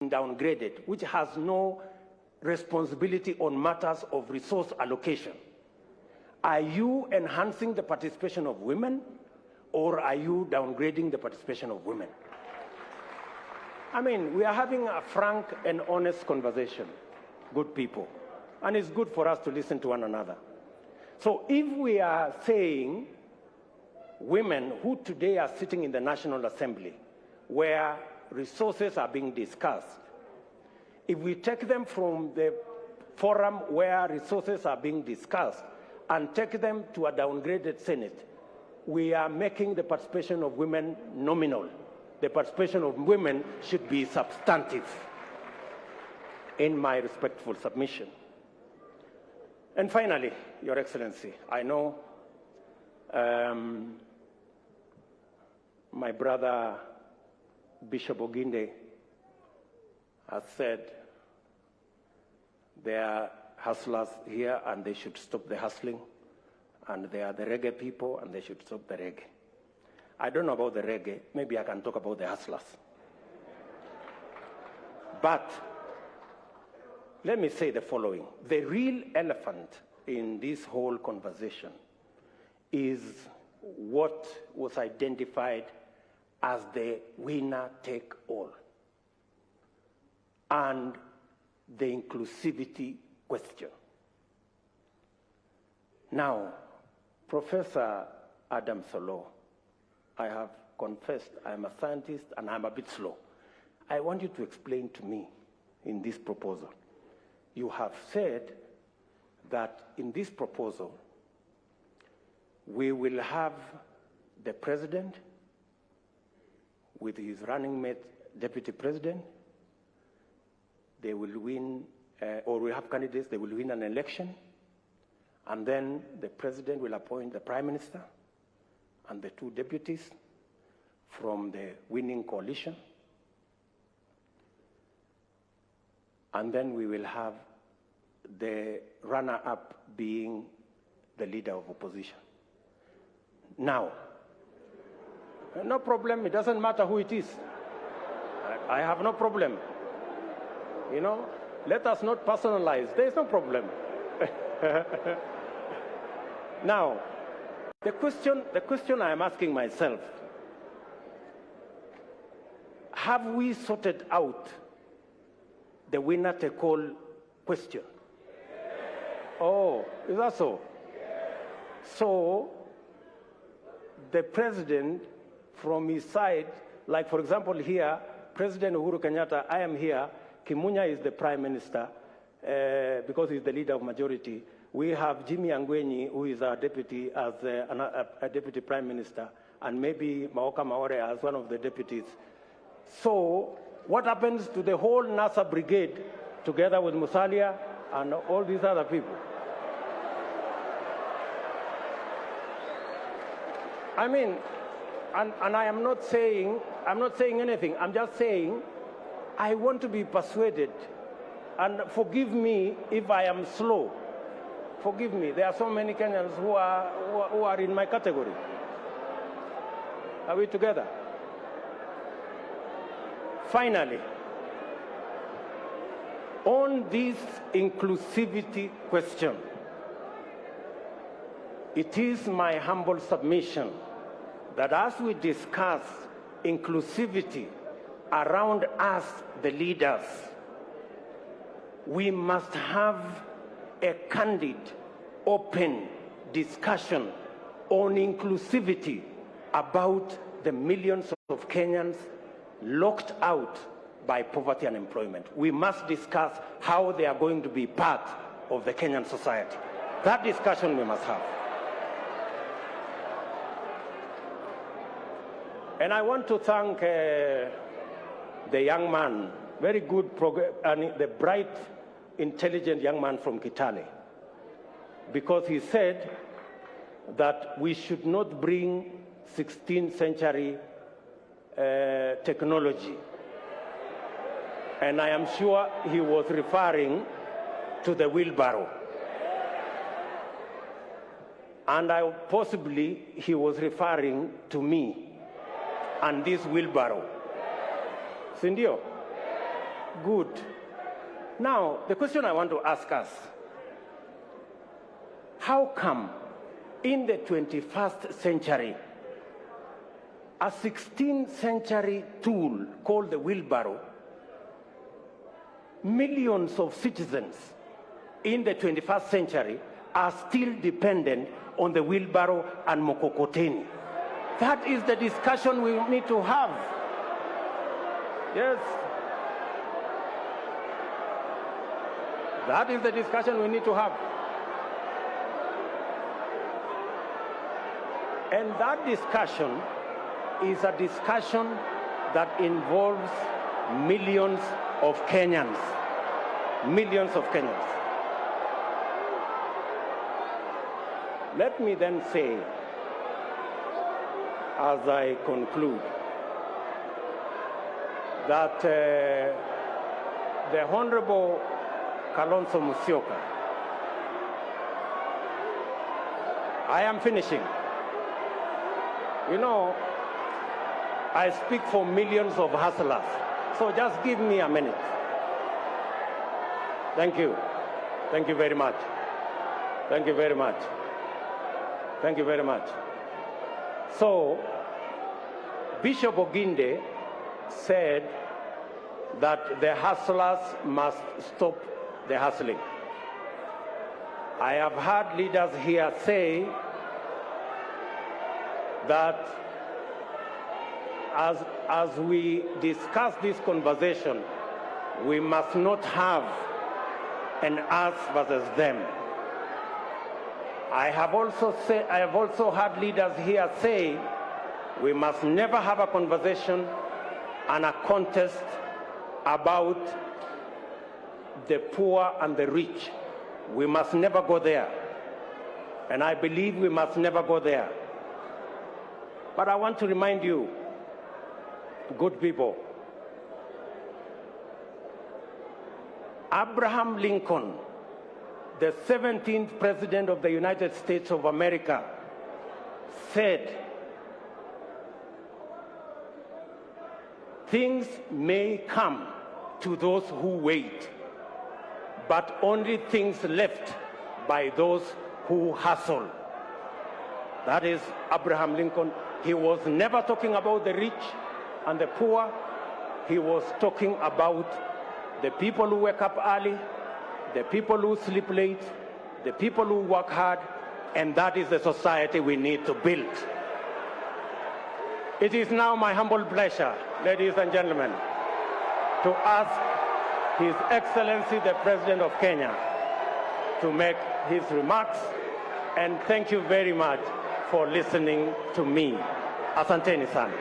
downgraded, which has no responsibility on matters of resource allocation. Are you enhancing the participation of women, or are you downgrading the participation of women? I mean, we are having a frank and honest conversation, good people, and it's good for us to listen to one another. So if we are saying women who today are sitting in the National Assembly, where resources are being discussed, if we take them from the forum where resources are being discussed and take them to a downgraded Senate, we are making the participation of women nominal. The participation of women should be substantive, in my respectful submission. And finally, Your Excellency, I know my brother Bishop Oginde has said there are hustlers here and they should stop the hustling, and they are the reggae people and they should stop the reggae. I don't know about the reggae. Maybe I can talk about the hustlers. But let me say the following. The real elephant in this whole conversation is what was identified as the winner-take-all and the inclusivity question. Now, Professor Adam Solo, I have confessed I'm a scientist and I'm a bit slow. I want you to explain to me in this proposal. You have said that in this proposal, we will have the president with his running mate, deputy president. They will win, or we have candidates, they will win an election, and then the president will appoint the prime minister and the two deputies from the winning coalition. And then we will have the runner-up being the leader of opposition. Now, no problem, it doesn't matter who it is. I have no problem. You know, let us not personalize, there is no problem. Now, the question I am asking myself, have we sorted out the winner-take-all question? Oh, is that so? So, the president, from his side, like for example here, President Uhuru Kenyatta, I am here, Kimunya is the prime minister, because he's the leader of majority. We have Jimmy Angwenyi, who is our deputy, as a deputy prime minister, and maybe Maoka Maore as one of the deputies. So, what happens to the whole NASA brigade, together with Musalia and all these other people? I mean, and I am not saying anything. I'm just saying, I want to be persuaded, and forgive me if I am slow. Forgive me. There are so many Kenyans who are in my category. Are we together? Finally, on this inclusivity question, it is my humble submission that as we discuss inclusivity around us, the leaders, we must have a candid, open discussion on inclusivity about the millions of Kenyans locked out by poverty and unemployment. We must discuss how they are going to be part of the Kenyan society. That discussion we must have. And I want to thank the young man, very good, and the bright, intelligent young man from Kitale, because he said that we should not bring 16th century technology. And I am sure he was referring to the wheelbarrow. And possibly he was referring to me and this wheelbarrow. Sindio? Good. Now, the question I want to ask us, how come in the 21st century, a 16th century tool called the wheelbarrow, millions of citizens in the 21st century are still dependent on the wheelbarrow and mokokoteni? That is the discussion we need to have. Yes. That is the discussion we need to have. And that discussion is a discussion that involves millions of Kenyans. Millions of Kenyans. Let me then say, as I conclude, that the Honorable Kalonzo Musyoka, I am finishing. You know, I speak for millions of hustlers, so just give me a minute. Thank you. Thank you very much. Thank you very much. Thank you very much. So, Bishop Oginde said that the hustlers must stop the hustling. I have heard leaders here say that as we discuss this conversation, we must not have an us versus them. I have also heard leaders here say we must never have a conversation and a contest about the poor and the rich. We must never go there. And I believe we must never go there. But I want to remind you, good people, Abraham Lincoln, the 17th President of the United States of America, said, "Things may come to those who wait, but only things left by those who hustle." That is Abraham Lincoln. He was never talking about the rich and the poor. He was talking about the people who wake up early, the people who sleep late, the people who work hard, and that is the society we need to build. It is now my humble pleasure, ladies and gentlemen, to ask His Excellency the President of Kenya to make his remarks, and thank you very much for listening to me. Asanteni sana.